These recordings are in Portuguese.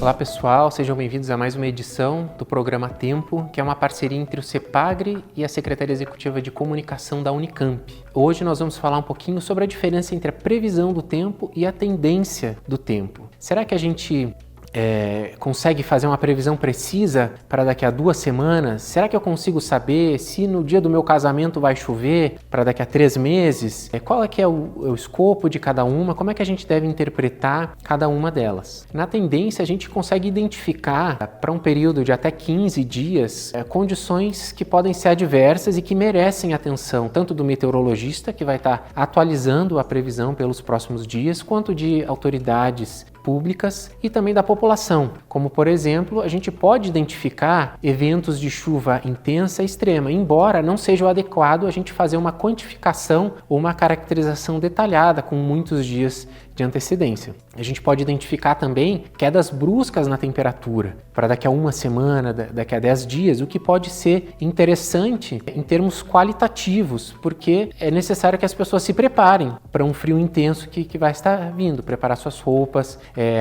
Olá pessoal, sejam bem-vindos a mais uma edição do programa Tempo, que é uma parceria entre o CEPAGRE e a Secretaria Executiva de Comunicação da Unicamp. Hoje nós vamos falar um pouquinho sobre a diferença entre a previsão do tempo e a tendência do tempo. Será que a gente consegue fazer uma previsão precisa para daqui a 2 semanas? Será que eu consigo saber se no dia do meu casamento vai chover para daqui a 3 meses? Qual é que é o escopo de cada uma? Como é que a gente deve interpretar cada uma delas? Na tendência, a gente consegue identificar para um período de até 15 dias condições que podem ser adversas e que merecem atenção, tanto do meteorologista, que vai estar atualizando a previsão pelos próximos dias, quanto de autoridades públicas e também da população, como por exemplo, a gente pode identificar eventos de chuva intensa e extrema, embora não seja o adequado a gente fazer uma quantificação ou uma caracterização detalhada com muitos dias de antecedência. A gente pode identificar também quedas bruscas na temperatura para daqui a 1 semana, daqui a 10 dias, o que pode ser interessante em termos qualitativos, porque é necessário que as pessoas se preparem para um frio intenso que vai estar vindo, preparar suas roupas,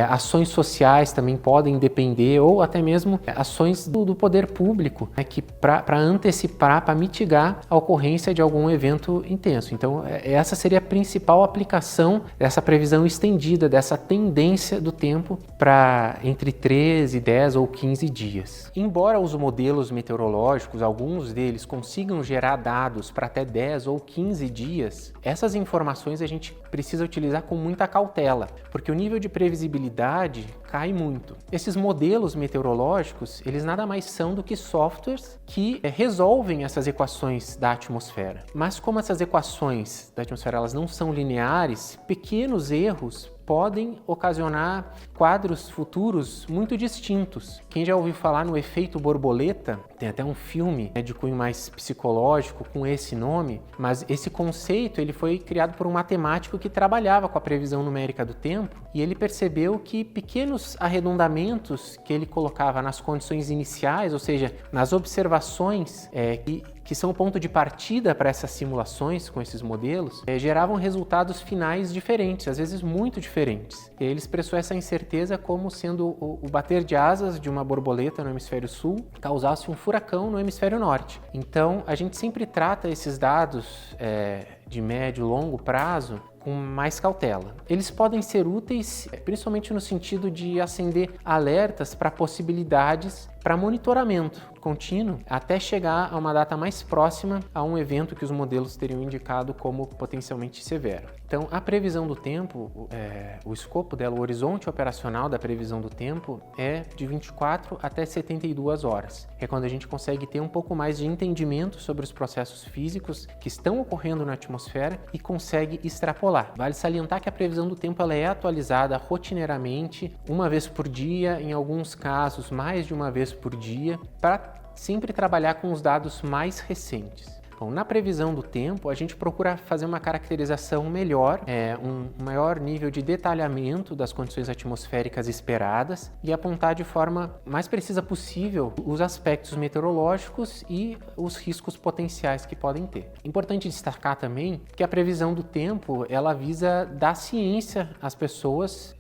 ações sociais também podem depender, ou até mesmo ações do poder público, que para antecipar, para mitigar a ocorrência de algum evento intenso. Então, essa seria a principal aplicação dessa previsão estendida, dessa tendência do tempo para entre 13, 10 ou 15 dias. Embora os modelos meteorológicos, alguns deles consigam gerar dados para até 10 ou 15 dias, essas informações a gente precisa utilizar com muita cautela, porque o nível de previsibilidade cai muito. Esses modelos meteorológicos, eles nada mais são do que softwares que resolvem essas equações da atmosfera. Mas como essas equações da atmosfera elas não são lineares, pequenos erros podem ocasionar quadros futuros muito distintos. Quem já ouviu falar no efeito borboleta, tem até um filme de cunho mais psicológico com esse nome, mas esse conceito ele foi criado por um matemático que trabalhava com a previsão numérica do tempo e ele percebeu que pequenos arredondamentos que ele colocava nas condições iniciais, ou seja, nas observações que são o ponto de partida para essas simulações com esses modelos, geravam resultados finais diferentes, às vezes muito diferentes. E ele expressou essa incerteza como sendo o bater de asas de uma borboleta no hemisfério sul causasse um furacão no hemisfério norte. Então, a gente sempre trata esses dados de médio e longo prazo com mais cautela. Eles podem ser úteis, principalmente no sentido de acender alertas para possibilidades para monitoramento contínuo até chegar a uma data mais próxima a um evento que os modelos teriam indicado como potencialmente severo. Então, a previsão do tempo, o escopo dela, o horizonte operacional da previsão do tempo é de 24 até 72 horas. É quando a gente consegue ter um pouco mais de entendimento sobre os processos físicos que estão ocorrendo na atmosfera e consegue extrapolar. Vale salientar que a previsão do tempo ela é atualizada rotineiramente, uma vez por dia, em alguns casos mais de uma vez por dia, para sempre trabalhar com os dados mais recentes. Bom, na previsão do tempo, a gente procura fazer uma caracterização melhor, um maior nível de detalhamento das condições atmosféricas esperadas e apontar de forma mais precisa possível os aspectos meteorológicos e os riscos potenciais que podem ter. Importante destacar também que a previsão do tempo, ela visa dar ciência às pessoas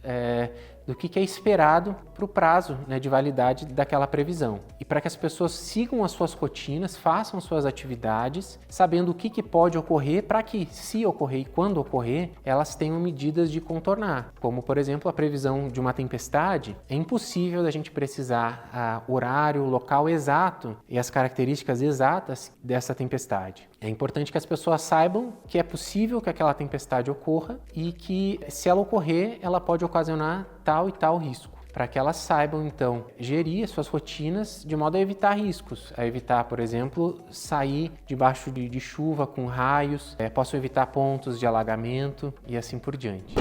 do que é esperado para o prazo de validade daquela previsão. E para que as pessoas sigam as suas rotinas, façam suas atividades, sabendo o que pode ocorrer, para que, se ocorrer e quando ocorrer, elas tenham medidas de contornar. Como, por exemplo, a previsão de uma tempestade, é impossível da gente precisar horário, local exato e as características exatas dessa tempestade. É importante que as pessoas saibam que é possível que aquela tempestade ocorra e que, se ela ocorrer, ela pode ocasionar tal e tal risco, para que elas saibam, então, gerir as suas rotinas de modo a evitar riscos, a evitar, por exemplo, sair debaixo de chuva com raios, possam evitar pontos de alagamento e assim por diante.